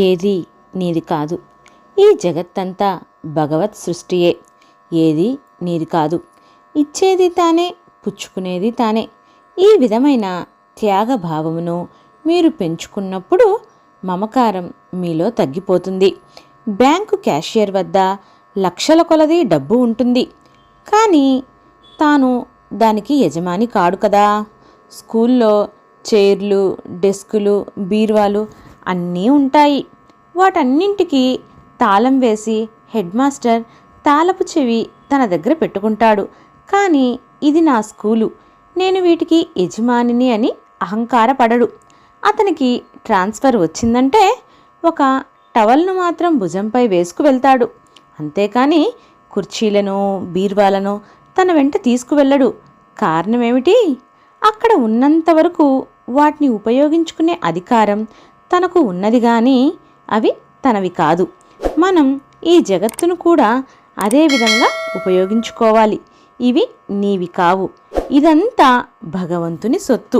ఏది నీది కాదు. ఈ జగత్తంతా భగవత్ సృష్టియే. ఏది నీది కాదు. ఇచ్చేది తానే, పుచ్చుకునేది తానే. ఈ విధమైన త్యాగభావమును మీరు పెంచుకున్నప్పుడు మమకారం మీలో తగ్గిపోతుంది. బ్యాంకు క్యాషియర్ వద్ద లక్షల కొలది డబ్బు ఉంటుంది, కానీ తాను దానికి యజమాని కాడు కదా. స్కూల్లో చైర్లు, డెస్కులు, బీరువాలు అన్నీ ఉంటాయి. వాటన్నింటికీ తాళం వేసి హెడ్ మాస్టర్ తాళపు చెవి తన దగ్గర పెట్టుకుంటాడు. కానీ ఇది నా స్కూలు, నేను వీటికి యజమానిని అని అహంకారపడడు. అతనికి ట్రాన్స్ఫర్ వచ్చిందంటే ఒక టవల్ను మాత్రం భుజంపై వేసుకు వెళ్తాడు. అంతేకాని కుర్చీలను, బీర్వాలను తన వెంట తీసుకువెళ్ళడు. కారణమేమిటి? అక్కడ ఉన్నంత వరకు వాటిని ఉపయోగించుకునే అధికారం తనకు ఉన్నది, కానీ అవి తనవి కాదు. మనం ఈ జగత్తును కూడా అదే విధంగా ఉపయోగించుకోవాలి. ఇవి నీవి కావు. ఇదంతా భగవంతుని సొత్తు.